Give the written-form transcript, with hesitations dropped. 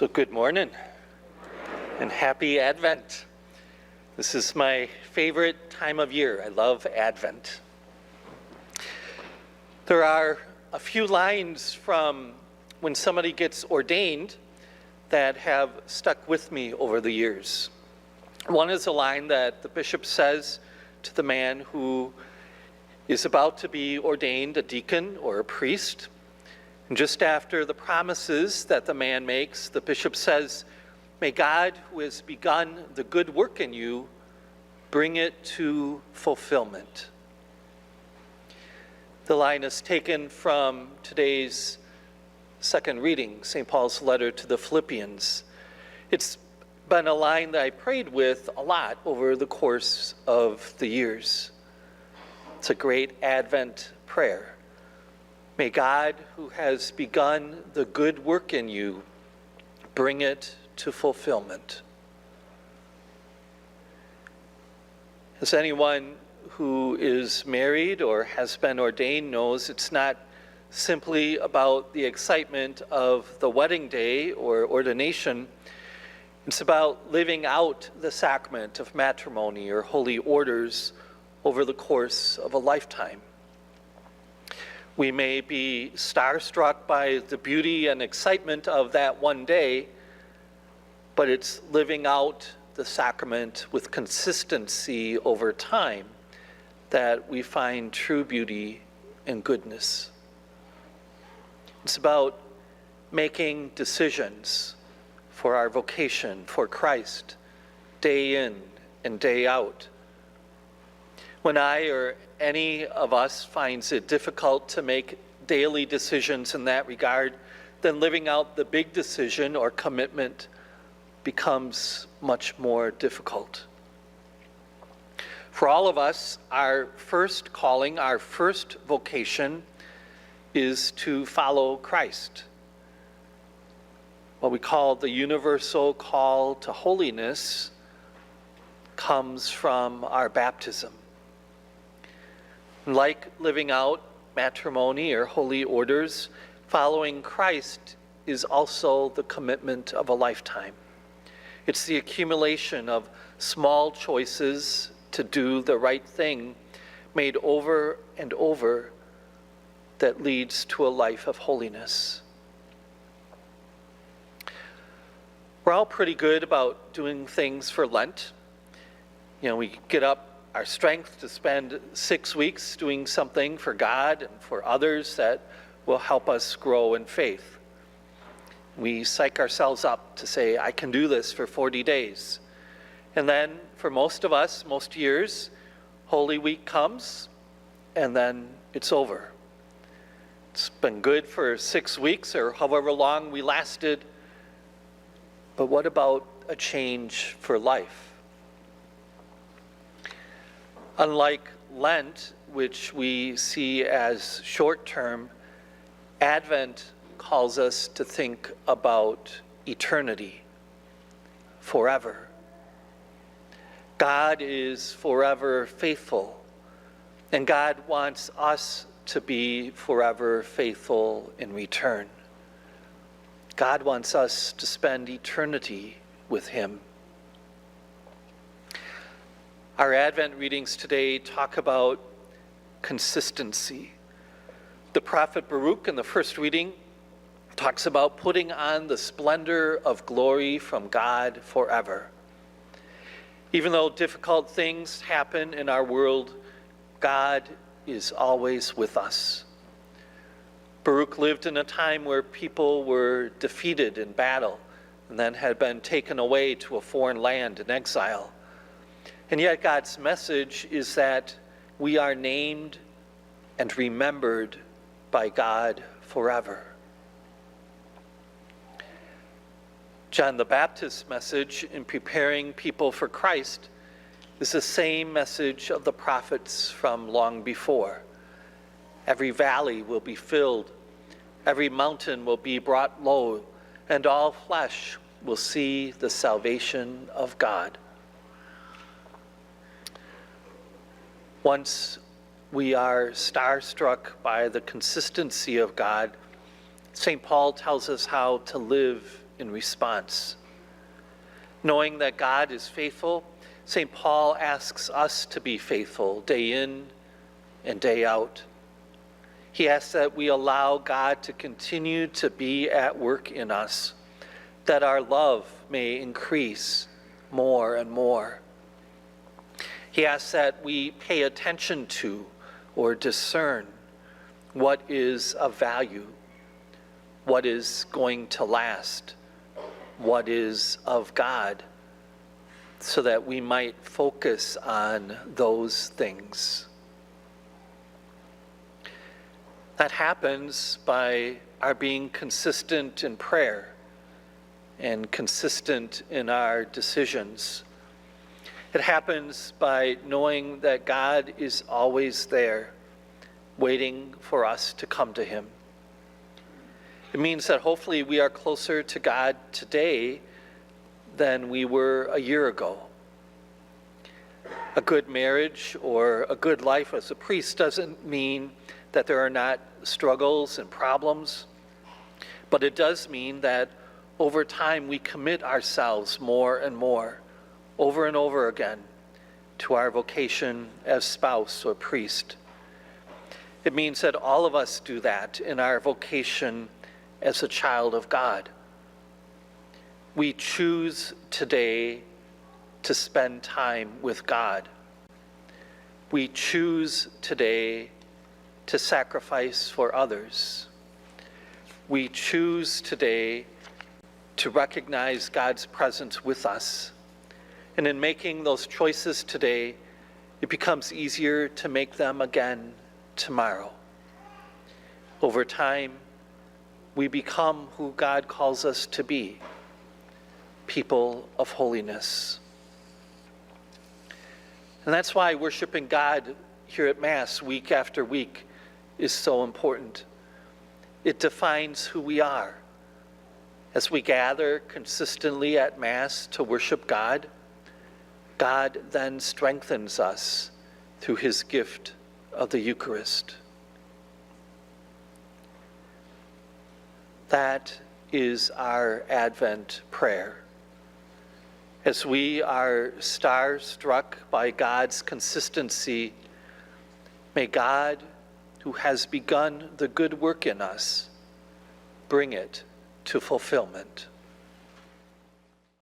So good morning and happy Advent. This is my favorite time of year. I love Advent. There are a few lines from when somebody gets ordained that have stuck with me over the years. One is a line that the bishop says to the man who is about to be ordained a deacon or a priest. And just after the promises that the man makes, the bishop says, "May God, who has begun the good work in you, bring it to fulfillment." The line is taken from today's second reading, St. Paul's letter to the Philippians. It's been a line that I prayed with a lot over the course of the years. It's a great Advent prayer. May God, who has begun the good work in you, bring it to fulfillment. As anyone who is married or has been ordained knows, it's not simply about the excitement of the wedding day or ordination. It's about living out the sacrament of matrimony or holy orders over the course of a lifetime. We may be starstruck by the beauty and excitement of that one day, but it's living out the sacrament with consistency over time that we find true beauty and goodness. It's about making decisions for our vocation, for Christ, day in and day out. When I or any of us finds it difficult to make daily decisions in that regard, then living out the big decision or commitment becomes much more difficult. For all of us, our first calling, our first vocation is to follow Christ. What we call the universal call to holiness comes from our baptism. Like living out matrimony or holy orders, following Christ is also the commitment of a lifetime. It's the accumulation of small choices to do the right thing made over and over that leads to a life of holiness. We're all pretty good about doing things for Lent. We get up our strength to spend 6 weeks doing something for God and for others that will help us grow in faith. We psych ourselves up to say, I can do this for 40 days. And then for most of us, most years, Holy Week comes and then it's over. It's been good for 6 weeks or however long we lasted, but what about a change for life? Unlike Lent, which we see as short-term, Advent calls us to think about eternity, forever. God is forever faithful, and God wants us to be forever faithful in return. God wants us to spend eternity with Him. Our Advent readings today talk about consistency. The prophet Baruch in the first reading talks about putting on the splendor of glory from God forever. Even though difficult things happen in our world, God is always with us. Baruch lived in a time where people were defeated in battle and then had been taken away to a foreign land in exile. And yet God's message is that we are named and remembered by God forever. John the Baptist's message in preparing people for Christ is the same message of the prophets from long before. Every valley will be filled, every mountain will be brought low, and all flesh will see the salvation of God. Once we are starstruck by the consistency of God, St. Paul tells us how to live in response. Knowing that God is faithful, St. Paul asks us to be faithful day in and day out. He asks that we allow God to continue to be at work in us, that our love may increase more and more. He asks that we pay attention to or discern what is of value, what is going to last, what is of God, so that we might focus on those things. That happens by our being consistent in prayer and consistent in our decisions. It happens by knowing that God is always there, waiting for us to come to him. It means that hopefully we are closer to God today than we were a year ago. A good marriage or a good life as a priest doesn't mean that there are not struggles and problems, but it does mean that over time we commit ourselves more and more, over and over again, to our vocation as spouse or priest. It means that all of us do that in our vocation as a child of God. We choose today to spend time with God. We choose today to sacrifice for others. We choose today to recognize God's presence with us. And in making those choices today, it becomes easier to make them again tomorrow. Over time, we become who God calls us to be, people of holiness. And that's why worshiping God here at Mass week after week is so important. It defines who we are. As we gather consistently at Mass to worship God, God then strengthens us through his gift of the Eucharist. That is our Advent prayer. As we are star-struck by God's consistency, may God, who has begun the good work in us, bring it to fulfillment.